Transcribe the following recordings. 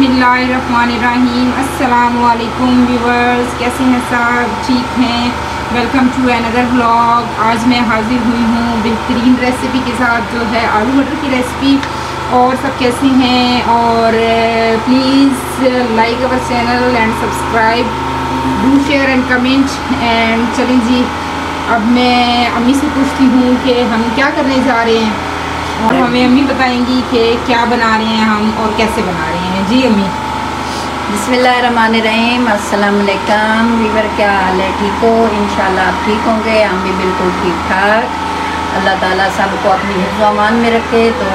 बिस्मिल्लाहिर्रहमानिर्रहीम। अस्सलामुअलैकुम व्यूवर्स, कैसे हैं सब? ठीक हैं? Welcome to another vlog. आज मैं हाजिर हुई हूँ बेहतरीन रेसिपी के साथ, जो है आलू मटर की रेसिपी। और सब कैसे हैं? और please like our channel and subscribe, do share and comment. And चलें जी, अब मैं अम्मी से पूछती हूँ कि हम क्या करने जा रहे हैं और हमें अम्मी बताएंगी कि क्या बना रहे हैं हम और कैसे बना रहे हैं। जी अम्मी। बिस्मिल्लाहिर्रहमानिर्रहीम। अस्सलाम वालेकुम वीवर, क्या हाल है? ठीक हो? इंशाल्लाह आप ठीक होंगे, हम भी बिल्कुल ठीक ठाक। अल्लाह ताला सबको अपनी हिफ्ज़-ओ-अमान में रखे। तो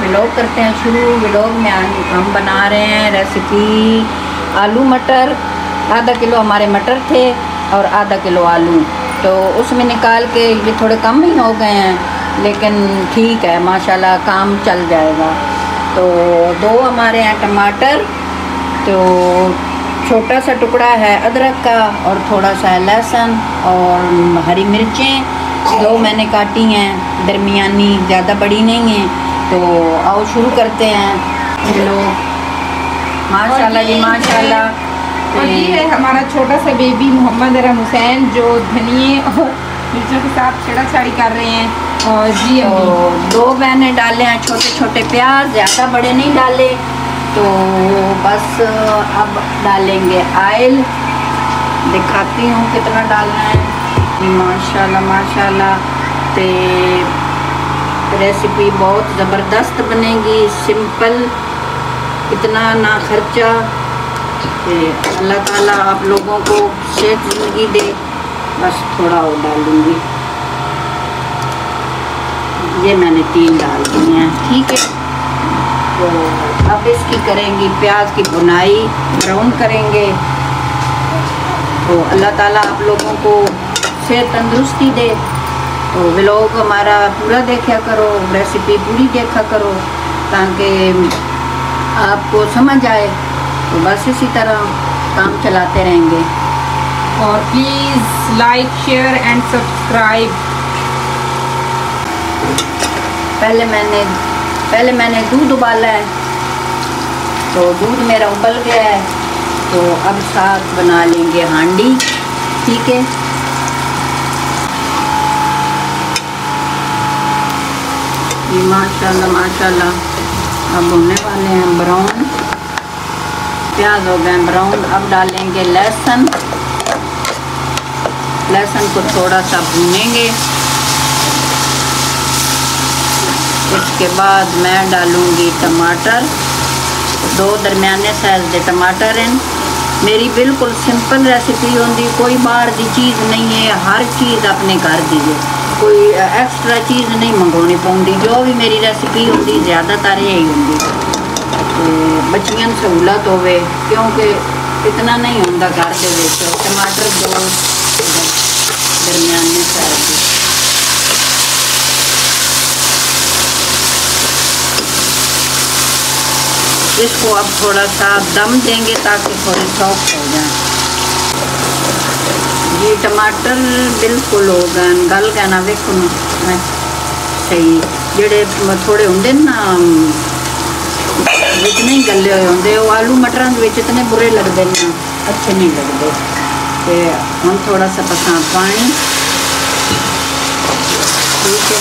व्लॉग करते हैं शुरू। व्लॉग में हम बना रहे हैं रेसिपी आलू मटर। आधा किलो हमारे मटर थे और आधा किलो आलू, तो उसमें निकाल के ये थोड़े कम ही हो गए हैं, लेकिन ठीक है माशाल्लाह, काम चल जाएगा। तो दो हमारे यहाँ टमाटर, तो छोटा सा टुकड़ा है अदरक का और थोड़ा सा लहसुन और हरी मिर्चें दो मैंने काटी हैं, दरमियानी, ज़्यादा बड़ी नहीं है। तो आओ शुरू करते हैं। चलो माशाल्लाह जी माशाल्लाह। और ये है हमारा छोटा सा बेबी मोहम्मद अरम हुसैन, जो धनिए और मिर्चों के साथ छेड़ा-छाड़ी कर रहे हैं। और जी तो दो मैंने डाले हैं छोटे छोटे प्याज, ज़्यादा बड़े नहीं डाले। तो बस अब डालेंगे ऑयल, दिखाती हूँ कितना डालना है। माशाल्लाह माशाल्लाह। तो रेसिपी बहुत ज़बरदस्त बनेगी, सिंपल, इतना ना खर्चा। अल्लाह ताला आप लोगों को सेहत ज़िंदगी दे। बस थोड़ा और डालूँगी, ये मैंने 3 डाल दिए हैं, ठीक है। तो अब इसकी करेंगी प्याज की भुनाई, ब्राउन करेंगे। तो अल्लाह ताला आप लोगों को सेहत तंदुरुस्ती दे। तो व्लॉग हमारा पूरा देखा करो, रेसिपी पूरी देखा करो, ताकि आपको समझ आए। तो बस इसी तरह काम चलाते रहेंगे। और please like share and subscribe. पहले मैंने दूध उबाला है, तो दूध मेरा उबल गया है। तो अब साथ बना लेंगे हांडी, ठीक है। ये माशाल्लाह माशाल्लाह अब होने वाले हैं ब्राउन, प्याज हो गए ब्राउन। अब डालेंगे लहसुन, लहसुन को थोड़ा सा भूनेंगे। इसके बाद मैं डालूंगी टमाटर, 2 दरमियाने साइज के टमाटर हैं। मेरी बिल्कुल सिंपल रेसिपी होंगी, कोई बाहर की चीज़ नहीं है, हर चीज़ अपने घर दी है, कोई एक्स्ट्रा चीज़ नहीं मंगवानी पौंदी। जो भी मेरी रेसिपी होंगी ज़्यादातर यही होंगी। तो बच्चियां सहूलत होवे, क्योंकि इतना नहीं होंदा घर के विच। टमाटर 2 दरमियाने साइज के। इसको अब थोड़ा सा दम देंगे ताकि थोड़े सॉफ्ट हो जाए। ये टमाटर बिल्कुल हो गए, गल गए ना, देखो सही। जेड़े थोड़े होंगे ना विच नहीं गले हुए होंगे, वो आलू मटरां दे विच इतने बुरे लगते हैं, अच्छे नहीं लगते। तो हम थोड़ा सा पसा पानी, ठीक है।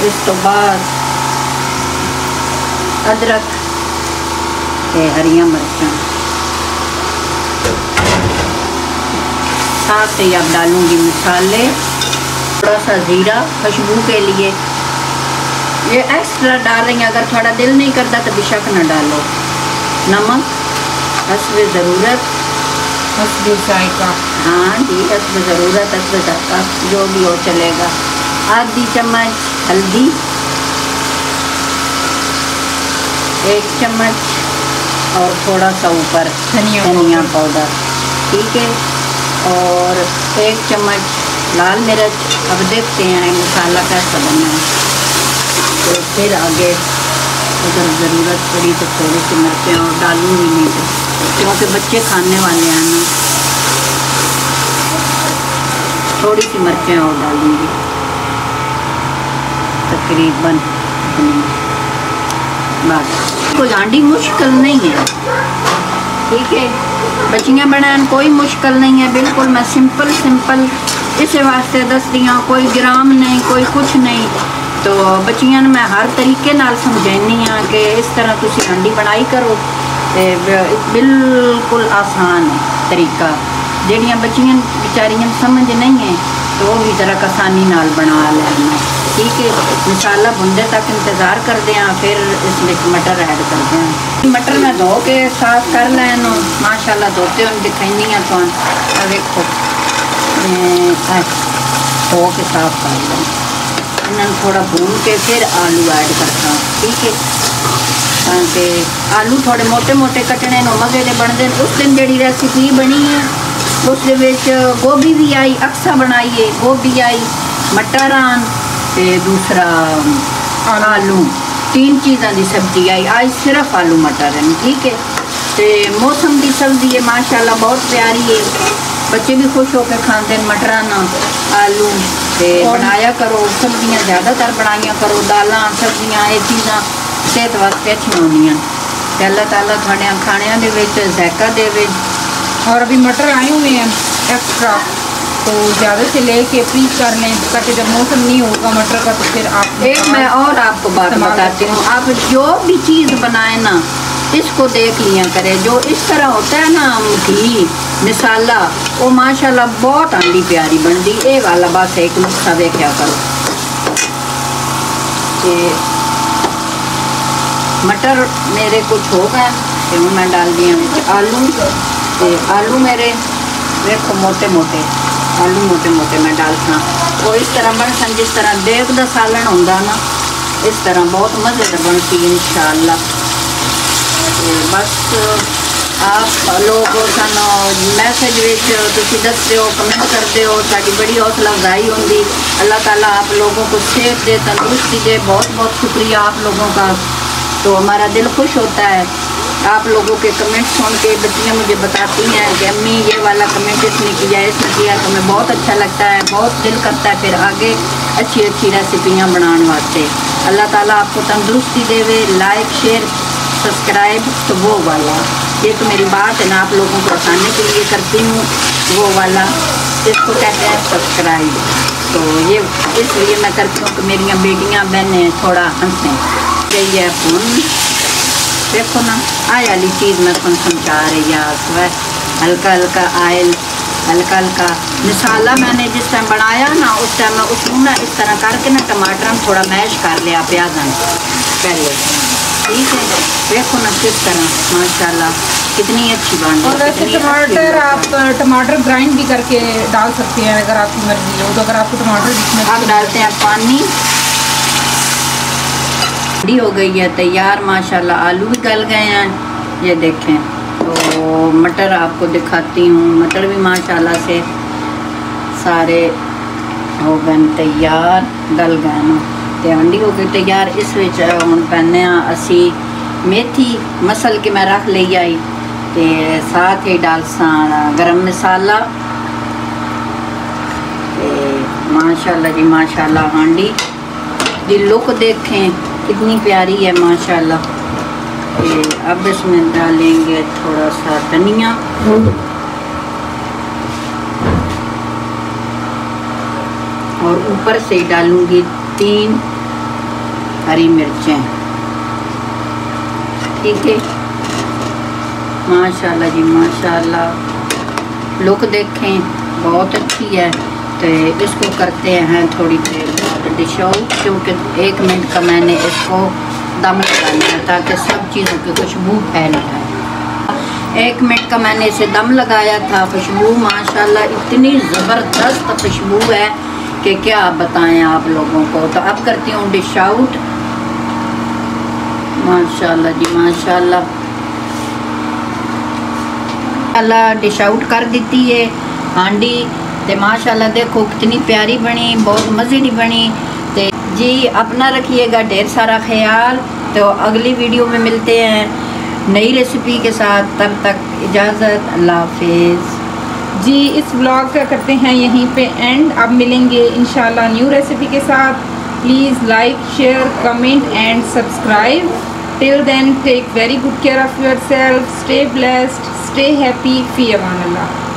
इस तो बाद अदरक ते हरिया मिर्चां, साथ ही अब डालूंगी मसाले, थोड़ा सा ज़ीरा खुशबू के लिए। ये एक्स्ट्रा डाल रही हैं, अगर थोड़ा दिल नहीं करता तो बेशक न डालो। नमक हस्बे ज़रूरत, हस्बे जायका। हाँ जी, हस्बे ज़रूरत, हस्बे जायका, जो भी हो चलेगा। आधी चम्मच हल्दी, 1 चम्मच और थोड़ा सा ऊपर धनिया पाउडर, ठीक है। और 1 चम्मच लाल मिर्च। अब देखते हैं मसाला कैसा बना है। तो फिर आगे अगर ज़रूरत पड़ी तो थोड़ी सी मिर्चें और डालूंगी, नहीं तो क्योंकि बच्चे खाने वाले हैं ना, थोड़ी सी मिर्चें और डालूंगी तकरीबन। बस कोई हांडी मुश्किल नहीं है, ठीक है। बच्चियाँ बनाने कोई मुश्किल नहीं है, बिल्कुल मैं सिंपल सिंपल इस वास्ते दसदी हाँ, कोई ग्राम नहीं, कोई कुछ नहीं। तो बच्चियां मैं हर तरीके नाल समझानी हाँ कि इस तरह तुसी हांडी बनाई करो, बिल्कुल आसान है तरीका। ਜਿਹੜੀਆਂ बच्चियां बेचारियां समझ नहीं है तो वो भी जरा आसानी नाल बना लेना, ठीक है। मसाला भुनने तक इंतज़ार करते हैं, फिर इसमें मटर ऐड करते हैं। मटर मैं धो के साफ कर लैनो, माशाल्लाह धोते हुए दिखाई हाँ तो देखो धो के साफ कर लो, इन्हें थोड़ा भून के फिर आलू ऐड करता, ठीक है। ताकि आलू थोड़े मोटे मोटे कटने नो मज़े के बनते। उस दिन जी रेसिपी बनी है उस गोभी भी आई, अक्सा बनाइए, गोभी आई, मटर आन ते दूसरा आलू, 3 चीज़ों की सब्जी आई। आज सिर्फ आलू मटर हैं, ठीक है। तो मौसम की सब्जी है माशाल्लाह बहुत प्यारी है, बच्चे भी खुश होकर खाते हैं। मटर ना आलू ते बनाया करो, सब्जियां ज़्यादातर बनाया करो, दालां सब्जियां ये चीज़ां सेहत वास्ते अच्छी होंदियां। अल्लाह ताला थोड़े खाणियां दे विच ज़ायका देवे। और अभी मटर आए हुए हैं एक्स्ट्रा, तो ज़्यादा से लेके फ्रीज कर लें ताकि जब मौसम नहीं होगा मटर का तो फिर आप एक मैं और आपको बात बताती हूँ, आप जो भी चीज़ बनाए ना इसको देख लिया करें। जो इस तरह होता है ना घी मिसाला, वो माशाल्लाह बहुत आंडी प्यारी बनती। ये वाला बस एक नुस्खा देखा करो। ते मटर मेरे कुछ हो गए तो मैं डाल दिया आलू। आलू मेरे देखो मोटे मोटे आलू मोटे मोटे मैं डालता, वो इस तरह बन जिस तरह देग का सालन होंदा ना, इस तरह बहुत मज़ेदार बनती है इंशाअल्लाह। बस आप लोग सानू मैसेज दसते हो, कमेंट करते हो, ताकि बड़ी हौसला अफजाई होंगी। अल्लाह ताला आप लोगों को सेहत दे, तंदुरुस्ती दे। बहुत बहुत शुक्रिया आप लोगों का, तो हमारा दिल खुश होता है। आप लोगों के कमेंट सुन के बच्चियाँ मुझे बताती हैं कि अम्मी ये वाला कमेंट इसने किया, इसने किया, तो हमें बहुत अच्छा लगता है, बहुत दिल करता है फिर आगे अच्छी अच्छी रेसिपियाँ बनाने वास्ते। अल्लाह ताला आपको तंदुरुस्ती देवे। लाइक शेयर सब्सक्राइब तो वो वाला, ये तो मेरी बात है ना, आप लोगों को बताने के लिए करती हूँ। वो वाला इसको कहते हैं सब्सक्राइब, तो ये इसलिए मैं करती हूँ कि मेरी बेटियाँ बहनें थोड़ा हंसें। यही है फोन देखो ना, आय वाली चीज़ मैं कौन समझा रही है। हल्का हल्का आयल, हल्का हल्का मसाला मैंने जिस टाइम बनाया ना उस टाइम मैं उसमें ना इस तरह करके ना टमाटर थोड़ा मैश कर लिया प्याज़ा पहले, ठीक है। देखो ना किस तरह माशाल्लाह कितनी अच्छी बन रही है। और वैसे टमाटर आप टमाटर ग्राइंड भी करके डाल सकते हैं अगर आपकी मर्जी हो, तो अगर आपको टमाटर जिसमें आप डालते हैं पानी। हो गई है तैयार माशाल्लाह, आलू भी गल गए हैं, ये देखें। तो मटर आपको दिखाती हूँ, मटर भी माशाल्लाह से सारे हो गए तैयार, गल गए ना, तो अंडी हो गई तैयार। इस विच हुण पैने असी मेथी मसल के मैं रख ली आई, तो साथ ही डाल सा गरम मसाला। माशाल्लाह जी माशाल्लाह, हांडी दी लुक देखें कितनी प्यारी है माशाल्लाह। अब इसमें डालेंगे थोड़ा सा धनिया और ऊपर से डालूंगी 3 हरी मिर्चें, ठीक है। माशाल्लाह जी माशाल्लाह, लुक देखें बहुत अच्छी है। तो इसको करते हैं थोड़ी देर बाद डिश आउट, क्योंकि 1 मिनट का मैंने इसको दम लगाना है ताकि सब चीज़ों की खुशबू फैल जाए। 1 मिनट का मैंने इसे दम लगाया था। खुशबू माशाल्लाह इतनी ज़बरदस्त खुशबू है कि क्या बताएं आप लोगों को। तो अब करती हूँ डिश आउट। माशाल्लाह जी माशाल्लाह, अल्लाह डिश आउट कर देती है हांडी। तो माशाल्लाह देखो कितनी प्यारी बनी, बहुत मज़े की बनी। तो जी अपना रखिएगा ढेर सारा ख्याल। तो अगली वीडियो में मिलते हैं नई रेसिपी के साथ, तब तक इजाज़त, अल्लाह हाफिज़। जी इस व्लॉग का करते हैं यहीं पे एंड। अब मिलेंगे इंशाल्लाह न्यू रेसिपी के साथ। Please like share comment and subscribe. Till then take very good care of yourself, stay blessed, stay happy, फ़ी अमान अल्लाह।